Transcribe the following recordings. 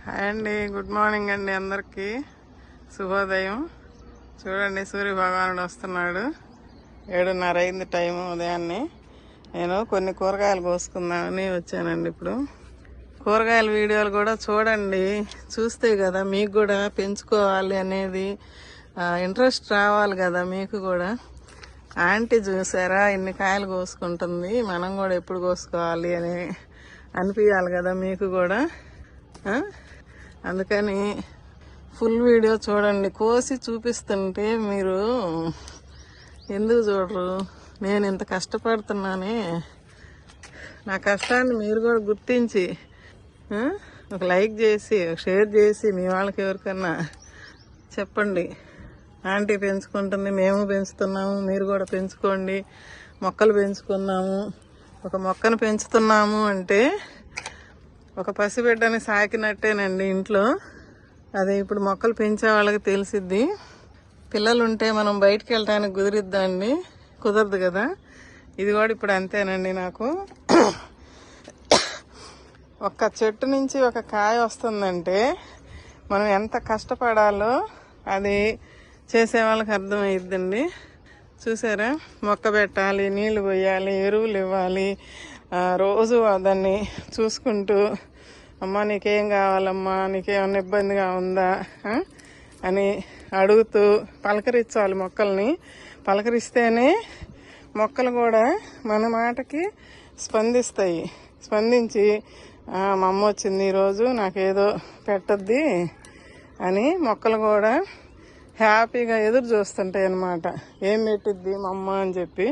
Hi అండి, good morning అండి అందరికీ. శుభోదయం. చూడండి, సూర్య భగవానుడు వస్తున్నాడు. 7:30 అయింది టైము ఉదయాన్నే. నేను కొన్ని కూరగాయలు కోసుకుందామని వచ్చానండి. ఇప్పుడు కూరగాయల వీడియోలు కూడా చూడండి, చూస్తే కదా మీకు కూడా పెంచుకోవాలి అనేది ఇంట్రెస్ట్ రావాలి కదా మీకు కూడా. ఆంటీ చూసారా ఇన్ని కాయలు కోసుకుంటుంది, మనం కూడా ఎప్పుడు కోసుకోవాలి అని అనిపించాలి కదా మీకు కూడా. అందుకని ఫుల్ వీడియో చూడండి. కోసి చూపిస్తుంటే మీరు ఎందుకు చూడరు? నేను ఇంత కష్టపడుతున్నానే, నా కష్టాన్ని మీరు కూడా గుర్తించి ఒక లైక్ చేసి షేర్ చేసి మీ వాళ్ళకి ఎవరికన్నా చెప్పండి. ఆంటీ పెంచుకుంటుంది, మేము పెంచుతున్నాము, మీరు కూడా పెంచుకోండి. మొక్కలు పెంచుకున్నాము. ఒక మొక్కను పెంచుతున్నాము అంటే ఒక పసిబిడ్డని సాకినట్టేనండి ఇంట్లో. అదే ఇప్పుడు మొక్కలు పెంచే వాళ్ళకి తెలిసిద్ది. పిల్లలు ఉంటే మనం బయటికి వెళ్ళటానికి కుదిరిద్దండి, కుదరదు కదా. ఇది కూడా ఇప్పుడు అంతేనండి. నాకు ఒక్క చెట్టు నుంచి ఒక కాయ వస్తుందంటే మనం ఎంత కష్టపడాలో అది చేసే వాళ్ళకి అర్థమయ్యిద్దండి. చూసారా, మొక్క పెట్టాలి, నీళ్లు పోయాలి, ఎరువులు ఇవ్వాలి, రోజు దాన్ని చూసుకుంటూ అమ్మ నీకేం కావాలమ్మా, నీకేమన్నా ఇబ్బందిగా ఉందా అని అడుగుతూ పలకరించాలి మొక్కల్ని. పలకరిస్తేనే మొక్కలు కూడా మన మాటకి స్పందిస్తాయి. స్పందించి మా అమ్మ వచ్చింది ఈరోజు నాకేదో పెట్టద్ది అని మొక్కలు కూడా హ్యాపీగా ఎదురు చూస్తుంటాయి అన్నమాట. ఏం పెట్టిద్ది మా అమ్మ అని చెప్పి.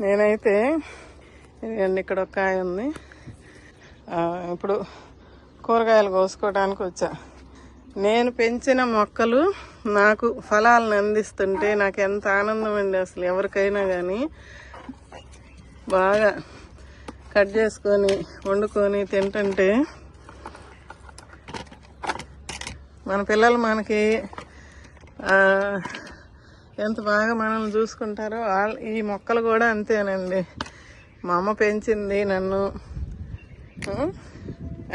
నేనైతే ఇక్కడ ఒక కాయ ఉంది. ఇప్పుడు కూరగాయలు కోసుకోవడానికి వచ్చా. నేను పెంచిన మొక్కలు నాకు ఫలాలను అందిస్తుంటే నాకు ఎంత ఆనందం అండి. అసలు ఎవరికైనా కానీ బాగా కట్ చేసుకొని వండుకొని తింటుంటే మన పిల్లలు మనకి ఎంత బాగా మనల్ని చూసుకుంటారో ఈ మొక్కలు కూడా అంతేనండి. మా అమ్మ పెంచింది నన్ను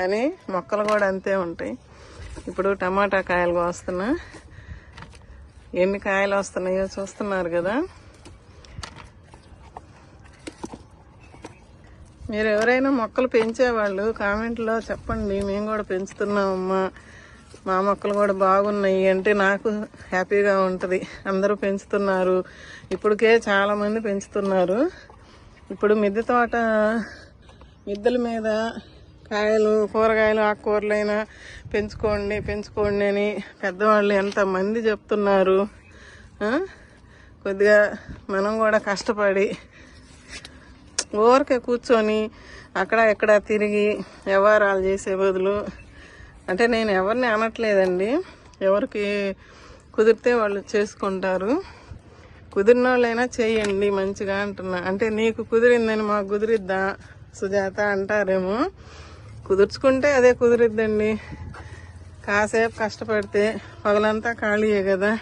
అని మొక్కలు కూడా అంతే ఉంటాయి. ఇప్పుడు టమాటా కాయలు కోస్తున్నా. ఎన్ని కాయలు వస్తున్నాయో చూస్తున్నారు కదా. మీరు ఎవరైనా మొక్కలు పెంచేవాళ్ళు కామెంట్లో చెప్పండి, మేము కూడా పెంచుతున్నామమ్మా, మా మొక్కలు కూడా బాగున్నాయి అంటే నాకు హ్యాపీగా ఉంటుంది. అందరూ పెంచుతున్నారు, ఇప్పటికే చాలామంది పెంచుతున్నారు. ఇప్పుడు మిద్దె తోట, మిద్దెల మీద కాయలు, కూరగాయలు, ఆకుకూరలైనా పెంచుకోండి అని పెద్దవాళ్ళు ఎంతమంది చెప్తున్నారు. కొద్దిగా మనం కూడా కష్టపడి ఊరికే కూర్చొని అక్కడ ఎక్కడ తిరిగి వ్యవహారాలు చేసే బదులు, అంటే నేను ఎవరిని అనట్లేదండి, ఎవరికి కుదిరితే వాళ్ళు చేసుకుంటారు. కుదిరిన వాళ్ళైనా చేయండి మంచిగా అంటున్నా. అంటే నీకు కుదిరిందని మాకు కుదిరిద్దా సుజాత అంటారేమో. కుదుర్చుకుంటే అదే కుదిరిద్దండి. కాసేపు కష్టపడితే పగలంతా ఖాళీయే కదా.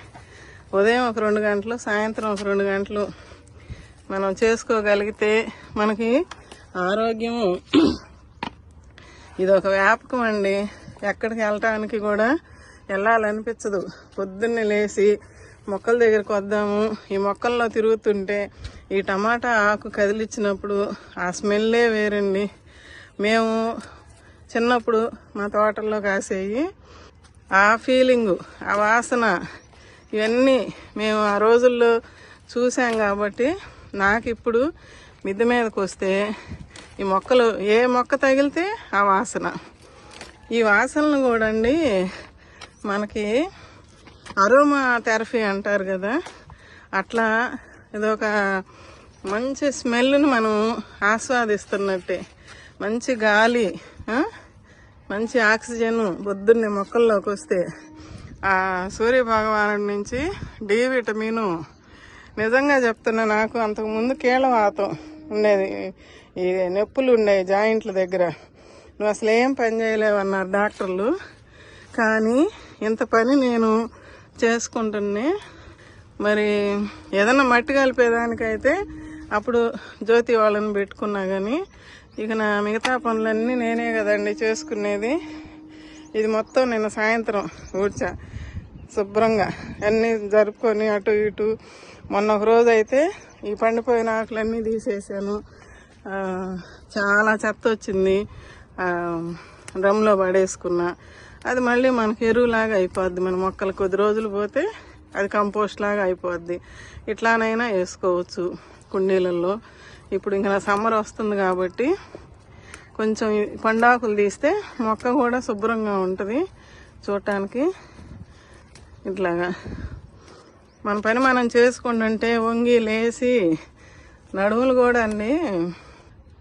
ఉదయం ఒక 2 గంటలు, సాయంత్రం ఒక 2 గంటలు మనం చేసుకోగలిగితే మనకి ఆరోగ్యము. ఇది ఒక వ్యాపకం అండి. ఎక్కడికి వెళ్ళటానికి కూడా వెళ్ళాలనిపించదు. పొద్దున్నే లేచి మొక్కల దగ్గరికి వద్దాము. ఈ మొక్కల్లో తిరుగుతుంటే ఈ టమాటా ఆకు కదిలిచ్చినప్పుడు ఆ స్మెల్లే వేరండి. మేము చిన్నప్పుడు మా తోటల్లో కాసేవి ఆ ఫీలింగు, ఆ వాసన, ఇవన్నీ మేము ఆ రోజుల్లో చూసాం కాబట్టి నాకు ఇప్పుడు మిద్దె మీదకి వస్తే ఈ మొక్కలు, ఏ మొక్క తగిలితే ఆ వాసన, ఈ వాసనలు కూడా అండి మనకి అరోమా థెరపీ అంటారు కదా, అట్లా ఇదొక మంచి స్మెల్ని మనం ఆస్వాదిస్తున్నట్టే. మంచి గాలి, మంచి ఆక్సిజన్ పొద్దున్నే మొక్కల్లోకి వస్తే ఆ సూర్య భగవానుడి నుంచి డి విటమిను. నిజంగా చెప్తున్నా, నాకు అంతకుముందు కీళ్ళవాతం ఉండేది, ఈ నొప్పులు ఉండేవి జాయింట్ల దగ్గర. నువ్వు అసలు ఏం పని చేయలేవన్నారు డాక్టర్లు. కానీ ఇంత పని నేను చేసుకుంటున్నే. మరి ఏదన్నా మట్టి కలిపేదానికైతే అప్పుడు జ్యోతి వాళ్ళని పెట్టుకున్నా కానీ ఇక నా మిగతా పనులన్నీ నేనే కదండి చేసుకునేది. ఇది మొత్తం నిన్న సాయంత్రం ఊడ్చా శుభ్రంగా అన్నీ జరుపుకొని అటు ఇటు. మొన్న ఒక రోజు అయితే ఈ పండిపోయిన ఆకులన్నీ తీసేసాను. చాలా చెత్త వచ్చింది, డ్రమ్లో పడేసుకున్నా. అది మళ్ళీ మనకి ఎరువులాగా అయిపోద్ది. మన మొక్కలు కొద్ది రోజులు పోతే అది కంపోస్ట్ లాగా అయిపోద్ది. ఇట్లానైనా వేసుకోవచ్చు కుండీలలో. ఇప్పుడు ఇంకా సమ్మర్ వస్తుంది కాబట్టి కొంచెం పండాకులు తీస్తే మొక్క కూడా శుభ్రంగా ఉంటుంది చూడటానికి. ఇట్లాగా మన పని మనం చేసుకుంటుంటే వంగి లేచి నడుములు కూడా అన్నీ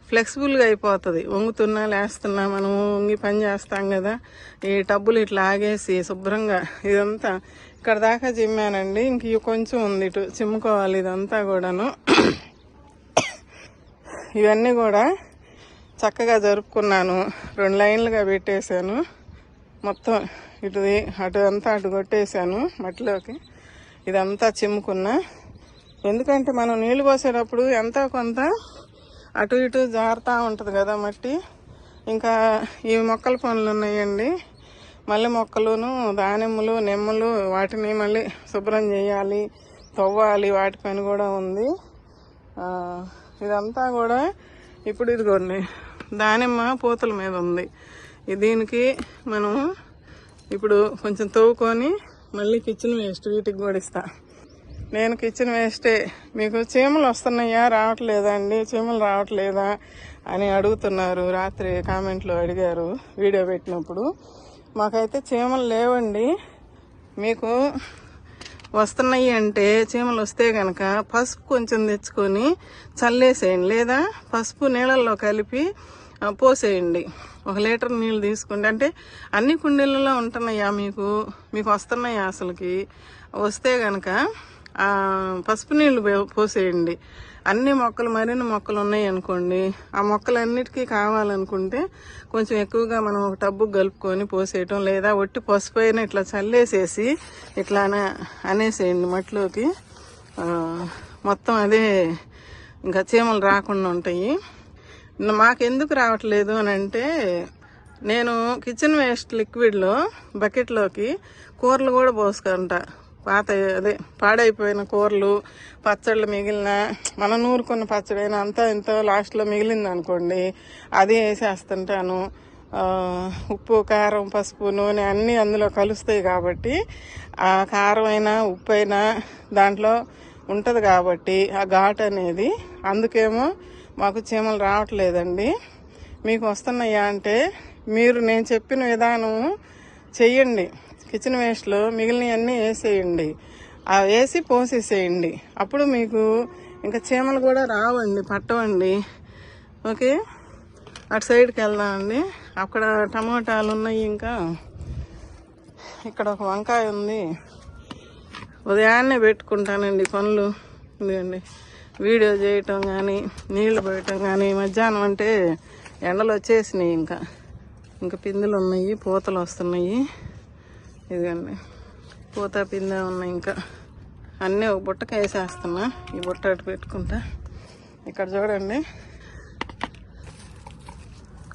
ఫ్లెక్సిబుల్గా అయిపోతుంది. వంగుతున్నా లేస్తున్నా మనము వంగి పని చేస్తాం కదా. ఈ టబ్బులు ఇట్లా ఆగేసి శుభ్రంగా ఇదంతా ఇక్కడ దాకా చిమ్మానండి. ఇంక కొంచెం ఉంది ఇటు చిమ్ముకోవాలి. ఇదంతా కూడాను ఇవన్నీ కూడా చక్కగా జరుపుకున్నాను. 2 లైన్లుగా పెట్టేశాను. మొత్తం ఇటుది అటు అంతా అటు కొట్టేశాను మట్టిలోకి. ఇదంతా చిమ్ముకున్నా. ఎందుకంటే మనం నీళ్లు పోసేటప్పుడు ఎంతో కొంత అటు ఇటు జారుతూ ఉంటుంది కదా మట్టి. ఇంకా ఈ మొక్కల పనులు ఉన్నాయండి. మల్లె మొక్కలును, దానిమ్మలు, నిమ్మలు, వాటిని మళ్ళీ శుభ్రం చేయాలి, తవ్వాలి. వాటి పని కూడా ఉంది. ఇదంతా కూడా ఇప్పుడు ఇదిగోండి దానిమ్మ పూతల మీద ఉంది. దీనికి మనం ఇప్పుడు కొంచెం తవ్వుకొని మళ్ళీ కిచెన్ వేస్ట్ వీటికి కూడా ఇస్తా. నేను కిచెన్ వేస్టే. మీకు చీమలు వస్తున్నాయా, రావట్లేదా అండి, చీమలు రావట్లేదా అని అడుగుతున్నారు. రాత్రి కామెంట్లో అడిగారు వీడియో పెట్టినప్పుడు. మాకైతే చీమలు లేవండి. మీకు వస్తున్నాయి అంటే చీమలు వస్తే కనుక పసుపు కొంచెం తెచ్చుకొని చల్లేసేయండి, లేదా పసుపు నీళ్ళల్లో కలిపి పోసేయండి. 1 లీటర్ నీళ్ళు తీసుకుంటే, అంటే అన్ని కుండీలలో ఉంటున్నాయా మీకు వస్తున్నాయా అసలుకి? వస్తే కనుక పసుపు నీళ్ళు పోసేయండి. అన్ని మొక్కలు మరిన్ని మొక్కలు ఉన్నాయి అనుకోండి, ఆ మొక్కలన్నిటికీ కావాలనుకుంటే కొంచెం ఎక్కువగా మనం ఒక టబ్బుకు కలుపుకొని పోసేయటం, లేదా ఒట్టి పసుపు అయినా ఇట్లా చల్లేసేసి ఇట్లా అనేసేయండి మట్టిలోకి. మొత్తం అదే ఇంకా చీమలు రాకుండా ఉంటాయి. మాకెందుకు రావట్లేదు అని అంటే, నేను కిచెన్ వేస్ట్ లిక్విడ్లో బకెట్లోకి కూరలు కూడా పోసుకుంటా. అదే పాడైపోయిన కూరలు, పచ్చళ్ళు మిగిలిన, మనం నూరుకున్న పచ్చడైనా అంతా ఎంతో లాస్ట్లో మిగిలింది అనుకోండి, అది వేసేస్తుంటాను. ఉప్పు, కారం, పసుపు, నూనె అన్నీ అందులో కలుస్తాయి కాబట్టి ఆ కారం అయినా ఉప్పు అయినా దాంట్లో ఉంటుంది కాబట్టి ఆ ఘాటు అనేది. అందుకేమో మాకు చీమలు రావట్లేదండి. మీకు వస్తున్నాయా అంటే మీరు నేను చెప్పిన విధానం చెయ్యండి. కిచెన్ వేస్ట్లో మిగిలినవన్నీ వేసేయండి, వేసి పోసేసేయండి. అప్పుడు మీకు ఇంకా చీమలు కూడా రావండి, పట్టవండి. ఓకే, అటు సైడ్కి వెళ్దామండి. అక్కడ టమోటాలు ఉన్నాయి, ఇంకా ఇక్కడ ఒక వంకాయ ఉంది. ఉదయాన్నే పెట్టుకుంటానండి పనులు. ఎందుకండి వీడియో చేయటం కానీ, నీళ్లు పోయటం కానీ. మధ్యాహ్నం అంటే ఎండలు వచ్చేసినాయి, ఇంకా పిందులు ఉన్నాయి, పూతలు వస్తున్నాయి. ఇదిగండి పూత పిందె ఉన్నాయి. ఇంకా అన్నీ ఒక బుట్టకి వేసేస్తున్నా. ఈ బుట్ట అటు పెట్టుకుంటా. ఇక్కడ చూడండి,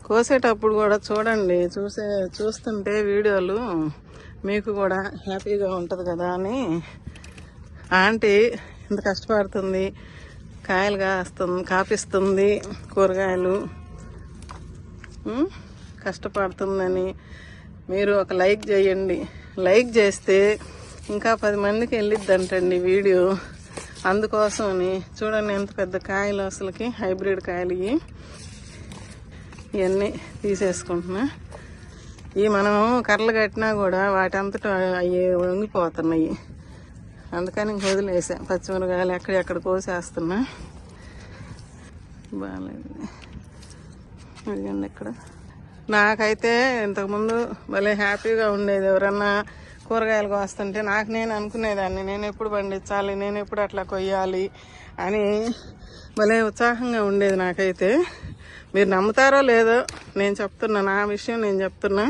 కోసేటప్పుడు కూడా చూడండి. చూస్తుంటే వీడియోలు మీకు కూడా హ్యాపీగా ఉంటుంది కదా అని. ఆంటీ ఇంత కష్టపడుతుంది, కాయలు కాపిస్తుంది, కూరగాయలు కష్టపడుతుందని మీరు ఒక లైక్ చేయండి. లైక్ చేస్తే ఇంకా 10 మందికి వెళ్ళిద్దంటండి వీడియో. అందుకోసమని చూడండి ఎంత పెద్ద కాయలు, అసలుకి హైబ్రిడ్ కాయలు ఇవన్నీ తీసేసుకుంటున్నా. మనం కర్రలు కట్టినా కూడా వాటి అంతటా అవి వంగిపోతున్నాయి. అందుకని ఇంక వదిలేసా. పచ్చిమిరకాయలు ఎక్కడెక్కడ కోసేస్తున్నా. బాగాలేదు. ఇదిగండి ఇక్కడ నాకైతే ఇంతకుముందు భలే హ్యాపీగా ఉండేది. ఎవరన్నా కూరగాయలు కోస్తుంటే నేను అనుకునేదాన్ని, నేను ఎప్పుడు పండించాలి, నేను ఎప్పుడు అట్లా కొయ్యాలి అని భలే ఉత్సాహంగా ఉండేది నాకైతే. మీరు నమ్ముతారో లేదో నేను చెప్తున్నా, నా విషయం నేను చెప్తున్నా.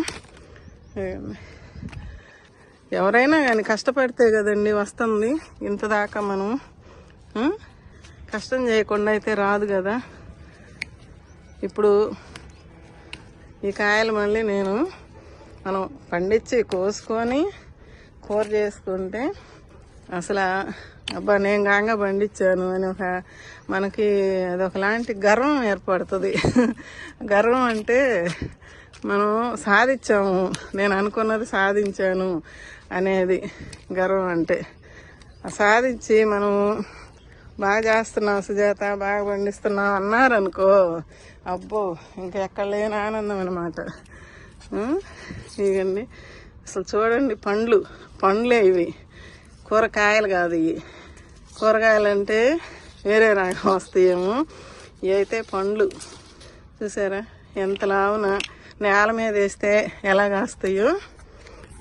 ఎవరైనా కానీ కష్టపడితే కదండి వస్తుంది. ఇంత దాకా మనం కష్టం చేయకుండా అయితే రాదు కదా. ఇప్పుడు ఈ కాయలు మళ్ళీ నేను మనం పండించి కోసుకొని కూర చేసుకుంటే అసలు అబ్బా నేను గాంగా పండించాను అని మనకి అదొకలాంటి గర్వం ఏర్పడుతుంది. గర్వం అంటే మనం సాధించాము, నేను అనుకున్నది సాధించాను అనేది గర్వం అంటే. సాధించి మనం బాగా చేస్తున్నాం సుజాత, బాగా పండిస్తున్నాం అన్నారనుకో, అబ్బో ఇంకా ఎక్కడ లేని ఆనందం అనమాట. ఇవండి అసలు చూడండి, పండ్లే ఇవి, కూరగాయలు కాదు ఇవి. కూరగాయలు అంటే వేరే రకం వస్తాయేమో, ఇవి అయితే పండ్లు. చూసారా ఎంత లావున నేల మీద వేస్తే ఎలాగ వస్తాయో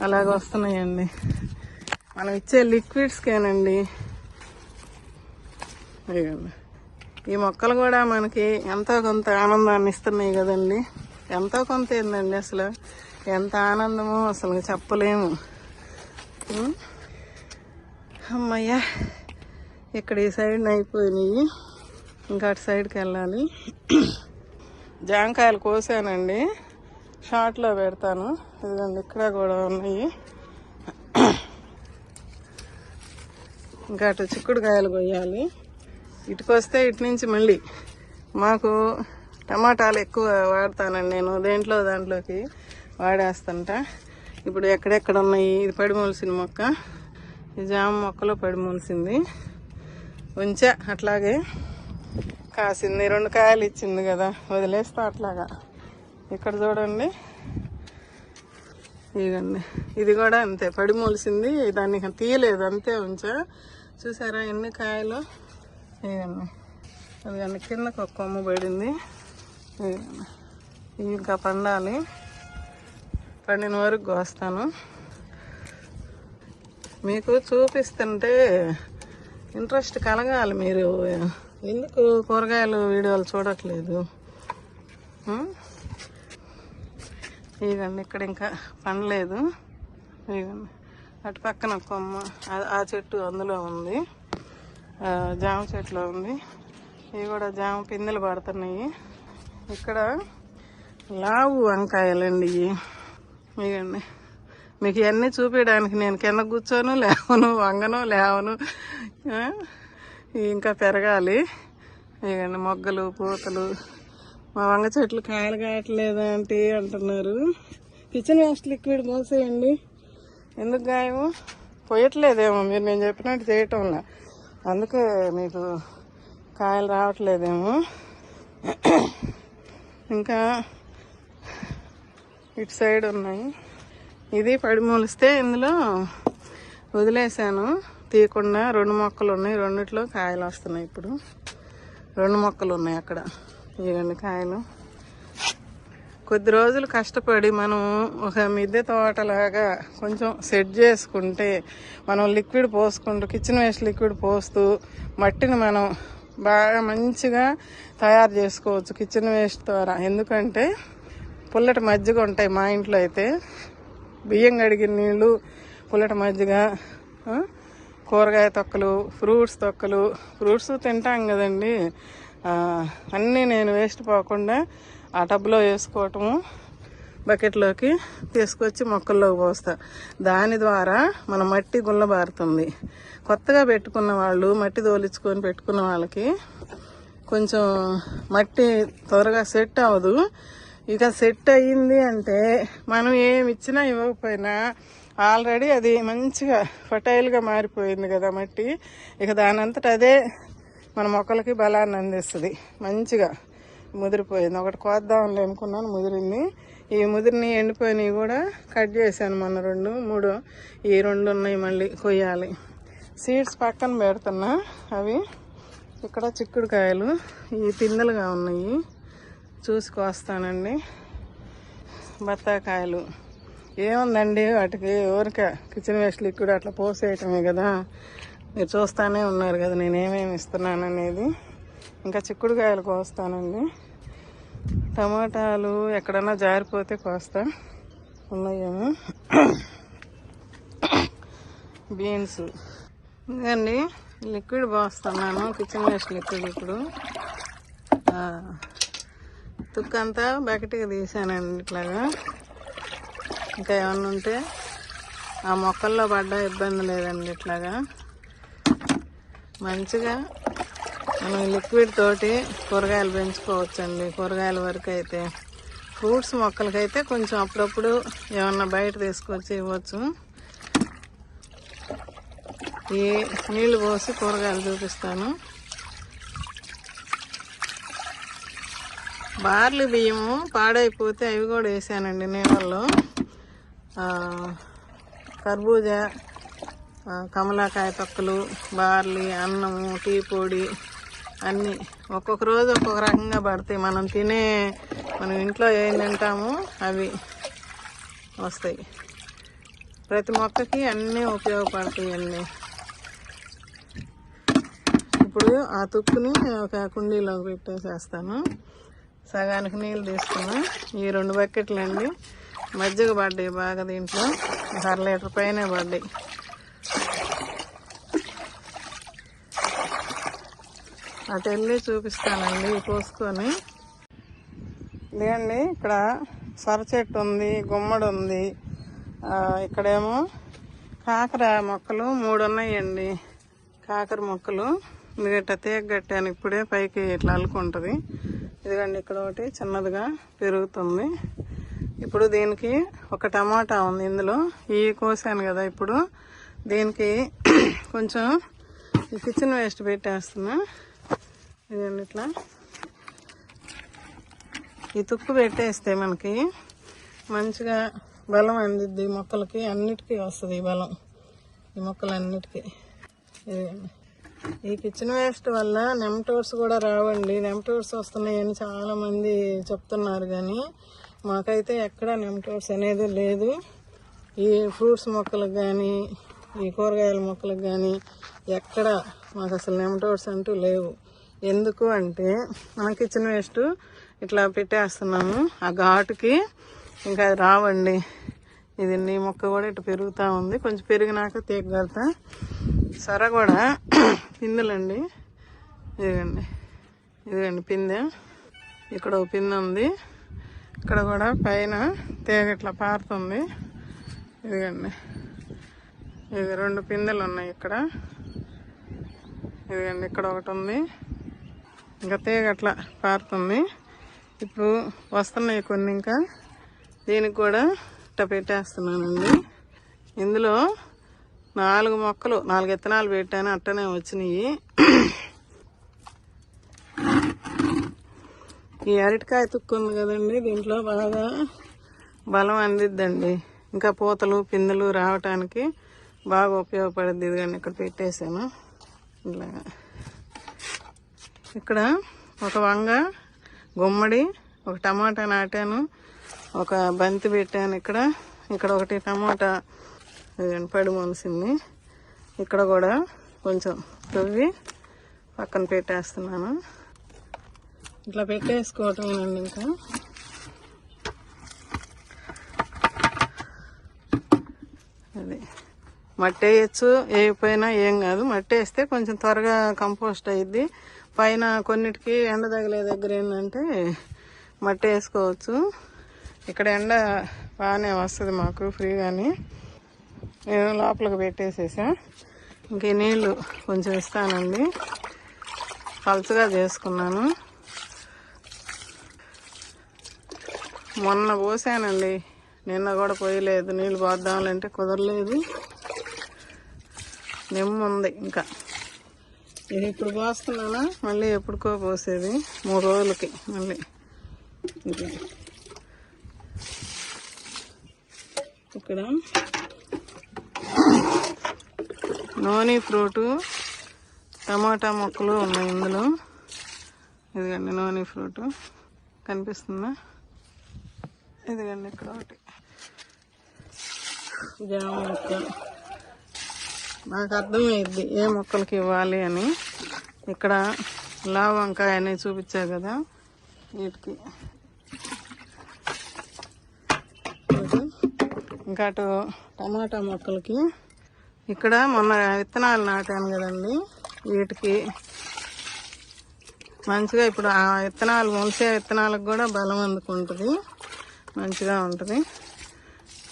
అలాగ వస్తున్నాయండి. మనం ఇచ్చే లిక్విడ్స్కేనండి. ఈ మొక్కలు కూడా మనకి ఎంతో కొంత ఆనందాన్ని ఇస్తున్నాయి కదండి. ఎంతో కొంత ఏందండి, అసలు ఎంత ఆనందమో అసలు చెప్పలేము. అమ్మయ్యా, ఇక్కడ ఈ సైడ్ అయిపోయినాయి, ఇంకా అటు సైడ్కి వెళ్ళాలి. జాంకాయలు కోసానండి, షార్ట్లో పెడతాను. ఇదిగోండి ఇక్కడ కూడా ఉన్నాయి. ఇంకా అటు చిక్కుడుకాయలు కొయ్యాలి. ఇటుకొస్తే ఇటు నుంచి మళ్ళీ మాకు టమాటాలు ఎక్కువ వాడతానండి నేను, దాంట్లోకి వాడేస్తుంట. ఇప్పుడు ఎక్కడెక్కడ ఉన్నాయి, ఇది పడిమూలసిన మొక్క, ఈ జామ మొక్కలో పడిమూలసింది, ఉంచా అట్లాగే కాసింది. 2 కాయలు ఇచ్చింది కదా, వదిలేస్తా అట్లాగా. ఇక్కడ చూడండి, ఇదండి ఇది కూడా అంతే పడిమూలసింది, దాన్ని తీయలేదు, అంతే ఉంచా. చూసారా ఎన్ని కాయలు. ఇదండి అది కిందకు ఒక కొమ్మ పడింది. ఇవి ఇంకా పండాలి, పండిన వరకు కోస్తాను. మీకు చూపిస్తుంటే ఇంట్రెస్ట్ కలగాలి. మీరు ఎందుకు కూరగాయలు వీడియోలు చూడట్లేదు? ఇదండి ఇక్కడ ఇంకా పండలేదు. ఇదండి అటు పక్కన కొమ్మ, ఆ చెట్టు అందులో ఉంది, జామ చెట్లో ఉంది. ఇవి కూడా జామ పిందెలు పడుతున్నాయి. ఇక్కడ లావు వంకాయలండి ఇవండి. మీకు ఇవన్నీ చూపించడానికి నేను కింద కూర్చోను, లేవను, వంగను, లేవను, ఇంకా పెరగాలి. ఇవండి మొగ్గలు, పూతలు. మా వంగ చెట్లు కాయలు కాయట్లేదా అంటే అంటున్నారు. కిచెన్ వేస్ట్ లిక్విడ్ మోసేయండి. ఎందుకు గాయము పోయట్లేదేమో మీరు నేను చెప్పినట్టు చేయటంలా, అందుకే మీకు కాయలు రావట్లేదేమో. ఇంకా ఇటు సైడ్ ఉన్నాయి. ఇది పడిమూలిస్తే ఇందులో వదిలేసాను తీయకుండా. 2 మొక్కలు ఉన్నాయి, 2 కాయలు వస్తున్నాయి. ఇప్పుడు 2 మొక్కలు ఉన్నాయి అక్కడ. ఇవన్నీ కాయలు. కొద్ది రోజులు కష్టపడి మనం ఒక మిద్దె తోటలాగా కొంచెం సెట్ చేసుకుంటే, మనం లిక్విడ్ పోసుకుంటూ, కిచెన్ వేస్ట్ లిక్విడ్ పోస్తూ మట్టిని మనం బాగా మంచిగా తయారు చేసుకోవచ్చు కిచెన్ వేస్ట్ ద్వారా. ఎందుకంటే పుల్లటి మజ్జిగ ఉంటాయి మా ఇంట్లో అయితే, బియ్యం కడిగిన నీళ్ళు, పుల్లటి మజ్జిగ, కూరగాయ తొక్కలు, ఫ్రూట్స్ తొక్కలు. ఫ్రూట్స్ తింటాం కదండి, అన్నీ నేను వేస్ట్ పోకుండా ఆ టబ్లో వేసుకోవటము, బకెట్లోకి తీసుకొచ్చి మొక్కల్లోకి పోస్తా. దాని ద్వారా మన మట్టి గుల్లబారుతుంది. కొత్తగా పెట్టుకున్న వాళ్ళు, మట్టి తోలించుకొని పెట్టుకున్న వాళ్ళకి కొంచెం మట్టి త్వరగా సెట్ అవ్వదు. ఇక సెట్ అయ్యింది అంటే మనం ఏమి ఇచ్చినా ఇవ్వకపోయినా ఆల్రెడీ అది మంచిగా ఫర్టైల్గా మారిపోయింది కదా మట్టి. ఇక దానంతట అదే మన మొక్కలకి బలాన్ని అందిస్తుంది. మంచిగా ముదిరిపోయింది. ఒకటి కోద్దామని అనుకున్నాను, ముదిరింది. ఈ ముదిరిని ఎండిపోయినవి కూడా కట్ చేశాను మొన్న 2, 3. ఈ 2 ఉన్నాయి, మళ్ళీ కొయ్యాలి. సీడ్స్ పక్కన పెడుతున్నా. అవి ఇక్కడ చిక్కుడుకాయలు ఈ పిందెలుగా ఉన్నాయి, చూసి కోస్తానండి. బత్తాకాయలు ఏముందండి, వాటికి ఊరికే కిచెన్ వేస్ట్ లిక్విడ్ అట్లా పోసేయటమే కదా. మీరు చూస్తూనే ఉన్నారు కదా నేను ఏమేమి ఇస్తున్నాను అనేది. ఇంకా చిక్కుడుకాయలు కోస్తానండి. టమాటాలు ఎక్కడన్నా జారిపోతే కోస్తా, ఉన్నాయేమో. బీన్స్ ఇంకండి లిక్విడ్ పోస్తున్నాను, కిచెన్ వేస్ట్ లిక్విడ్. ఇప్పుడు తుక్కంతా బకెట్గా తీసానండి ఇట్లాగా. ఇంకా ఏమన్నా ఉంటే ఆ మొక్కల్లో పడ్డా ఇబ్బంది లేదండి. ఇట్లాగా మంచిగా మనం లిక్విడ్ తోటి కూరగాయలు పెంచుకోవచ్చండి. కూరగాయల వరకు అయితే, ఫ్రూట్స్ మొక్కలకైతే కొంచెం అప్పుడప్పుడు ఏమన్నా బయట తీసుకొచ్చి ఇవ్వచ్చు. ఈ నీళ్లు పోసి కూరగాయలు చూపిస్తాను. బార్లీ బియ్యము పాడైపోతే అవి కూడా వేసానండి నీళ్ళల్లో. కర్బూజా, కమలాకాయ తొక్కలు, బార్లీ, అన్నము, టీ పొడి అన్నీ ఒక్కొక్క రోజు ఒక్కొక్క రకంగా పడతాయి. మనం ఇంట్లో ఏం తింటామో అవి వస్తాయి. ప్రతి మొక్కకి అన్నీ ఉపయోగపడతాయి అన్నీ. ఇప్పుడు ఆ తుక్కుని ఒక కుండీలోకి పెట్టేసేస్తాను. సగానికి నీళ్ళు తీసుకున్నా. ఈ 2 బకెట్లు అండి. మజ్జిగ పడ్డాయి బాగా, దీంట్లో 1/2 లీటర్ పైనే పడ్డాయి. అటు వెళ్ళి చూపిస్తానండి పోసుకొని. ఇదేండి ఇక్కడ సొర చెట్టు ఉంది, గుమ్మడి ఉంది. ఇక్కడేమో కాకర మొక్కలు 3 ఉన్నాయండి. కాకర మొక్కలు ఇట్లా తీగ కట్టాను ఇప్పుడే, పైకి ఇట్లా అల్లుకుంటుంది. ఇదిగండి ఇక్కడ ఒకటి చిన్నదిగా పెరుగుతుంది. ఇప్పుడు దీనికి ఒక టమాటా ఉంది ఇందులో. ఇవి కోసాను కదా, ఇప్పుడు దీనికి కొంచెం కిచెన్ వేస్ట్ పెట్టేస్తున్నా. ఇదండి ఇట్లా ఈ తుక్కు పెట్టేస్తే మనకి మంచిగా బలం అందిద్ది. మొక్కలకి అన్నిటికీ వస్తుంది ఈ బలం, ఈ మొక్కలన్నిటికీ. ఇదండి ఈ కిచెన్ వేస్ట్ వల్ల నెమటోడ్స్ కూడా రావండి. నెమటోడ్స్ వస్తున్నాయని చాలా మంది చెప్తున్నారు, కానీ మాకైతే ఎక్కడ నెమటోడ్స్ అనేది లేదు. ఈ ఫ్రూట్స్ మొక్కలకు కానీ, ఈ కూరగాయల మొక్కలకు కానీ ఎక్కడ మాకు అసలు నెమటోడ్స్ అంటూ లేవు. ఎందుకు అంటే మన కిచెన్ వేస్ట్ ఇట్లా పెట్టేస్తున్నాము, ఆ ఘాటుకి ఇంకా అది రావండి. ఇది నీ మొక్క కూడా ఇటు పెరుగుతూ ఉంది. కొంచెం పెరిగినాక తీగ కడతా. సొర కూడా పిందెలండి. ఇదిగండి పిందె. ఇక్కడ ఒక పిందె ఉంది. ఇక్కడ కూడా పైన తీగ ఇట్లా పారుతుంది. ఇదిగండి ఇది 2 పిందెలు ఉన్నాయి ఇక్కడ. ఇదిగండి ఇక్కడ ఒకటి ఉంది. ఇంకా తీగ అట్లా పారుతుంది. ఇప్పుడు వస్తున్నాయి కొన్ని. ఇంకా దీనికి కూడా ఇట్లా పెట్టేస్తున్నానండి. ఇందులో 4 మొక్కలు 4 విత్తనాలు పెట్టాను, అట్టనే వచ్చినాయి. ఈ అరటికాయ తుక్కు ఉంది కదండి, దీంట్లో బాగా బలం అందిద్దండి. ఇంకా పూతలు పిందెలు రావటానికి బాగా ఉపయోగపడుద్ది. ఇదిగండి ఇక్కడ పెట్టేశాను ఇలాగా. ఇక్కడ ఒక వంగ, గుమ్మడి, ఒక టమాటా నాటాను, ఒక బంతి పెట్టాను. ఇక్కడ ఒకటి టమాటా పడి మొలిసింది. ఇక్కడ కూడా కొంచెం తవ్వి పక్కన పెట్టేస్తున్నాను. ఇట్లా పెట్టేసుకోవటమేనండి. ఇంకా అది మట్టి వేయచ్చు, వేయకపోయినా ఏం కాదు. మట్టి వేస్తే కొంచెం త్వరగా కంపోస్ట్ అయ్యిద్ది. పైన కొన్నిటికి ఎండ తగిలే దగ్గర ఏంటంటే మట్టి వేసుకోవచ్చు. ఇక్కడ ఎండ బాగానే వస్తుంది మాకు ఫ్రీగాని. నేను లోపలికి పెట్టేసేసా. ఇంక నీళ్ళు కొంచెం ఇస్తానండి. పలుచగా చేసుకున్నాను. మొన్న పోసానండి, నిన్న కూడా పోయలేదు. నీళ్ళు పోద్దామంటే కుదరలేదు. నిమ్మ ఉంది ఇంకా. ఇది ఇప్పుడు పోస్తున్నానా, మళ్ళీ ఎప్పుడుకో పోసేది 3 రోజులకి మళ్ళీ. ఇక్కడ నోని ఫ్రూటు, టమాటా మొక్కలు ఉన్నాయి ఇందులో. ఇదిగండి నోని ఫ్రూటు కనిపిస్తుందా? ఇదిగండి ఇక్కడ ఒకటి జామ మొక్క. నాకు అర్థమైద్ది ఏ మొక్కలకి ఇవ్వాలి అని. ఇక్కడ లావు వంకాయ అని చూపించా కదా, వీటికి. ఇంకా అటు టమాటా మొక్కలకి. ఇక్కడ మొన్న విత్తనాలు నాటాను కదండి, వీటికి మంచిగా ఇప్పుడు ఆ విత్తనాలు మొలిసే విత్తనాలకు కూడా బలం అందుకుంటుంది, మంచిగా ఉంటుంది.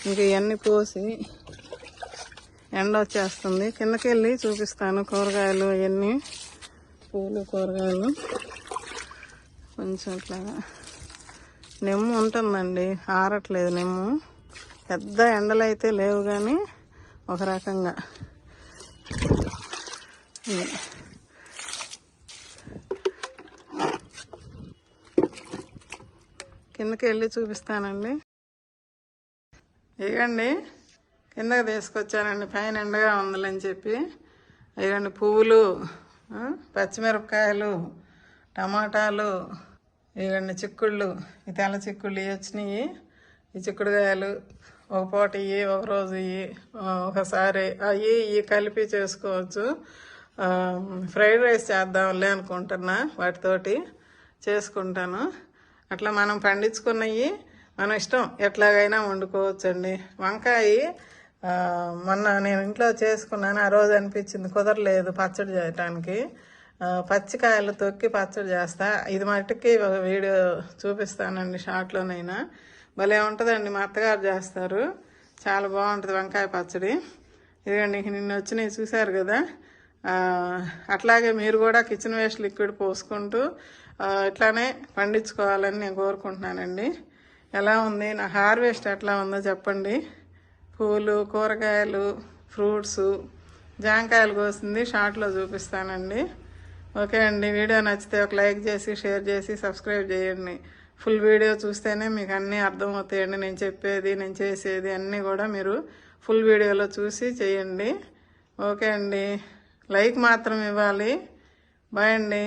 ఇంక ఇవన్నీ కోసి ఎండ వచ్చేస్తుంది. కిందకి వెళ్ళి చూపిస్తాను కూరగాయలు అవన్నీ, పూలు కూరగాయలు. కొంచెం ఇట్లాగా నెమ్ము ఉంటుందండి, ఆరట్లేదు నెమ్ము. పెద్ద ఎండలు అయితే లేవు కానీ ఒక రకంగా. కిందకి వెళ్ళి చూపిస్తానండి. ఇవ్వండి కిందకి తీసుకొచ్చానండి, పైన ఎండగా ఉందని చెప్పి. ఇవ్వండి పువ్వులు, పచ్చిమిరపకాయలు, టమాటాలు, ఇవ్వండి చిక్కుళ్ళు. ఈ తెల్ల చిక్కుళ్ళు వచ్చినాయి. ఈ చిక్కుడుకాయలు ఒక పూట ఇవి, ఒక రోజు ఇవి, ఒకసారి అవి ఇవి కలిపి చేసుకోవచ్చు. ఫ్రైడ్ రైస్ చేద్దాంలే అనుకుంటున్నా, వాటితోటి చేసుకుంటాను. అట్లా మనం పండించుకున్నవి మన ఇష్టం ఎట్లాగైనా వండుకోవచ్చండి. వంకాయ మొన్న నేను ఇంట్లో చేసుకున్నాను, ఆ రోజు అనిపించింది కుదరలేదు పచ్చడి చేయటానికి. పచ్చికాయలు తొక్కి పచ్చడి చేస్తా. ఇది మట్టుకి ఒక వీడియో చూపిస్తానండి షార్ట్లోనైనా. భలే ఉంటుందండి, మా అత్తగారు చేస్తారు, చాలా బాగుంటుంది వంకాయ పచ్చడి. ఇదిగండి నిన్న వచ్చినవి చూశారు కదా. అట్లాగే మీరు కూడా కిచెన్ వేస్ట్ లిక్విడ్ పోసుకుంటూ ఇట్లానే పండించుకోవాలని నేను కోరుకుంటున్నానండి. ఎలా ఉంది నా హార్వెస్ట్, ఎట్లా ఉందో చెప్పండి. పూలు, కూరగాయలు, ఫ్రూట్స్, జాంకాయలు కోసింది షార్ట్లో చూపిస్తానండి. ఓకే అండి, వీడియో నచ్చితే ఒక లైక్ చేసి, షేర్ చేసి, సబ్స్క్రైబ్ చేయండి. ఫుల్ వీడియో చూస్తేనే మీకు అన్నీ అర్థమవుతాయండి. నేను చెప్పేది, నేను చేసేది అన్నీ కూడా మీరు ఫుల్ వీడియోలో చూసి చేయండి. ఓకే అండి, లైక్ మాత్రం ఇవ్వాలి. బాయ్ అండి.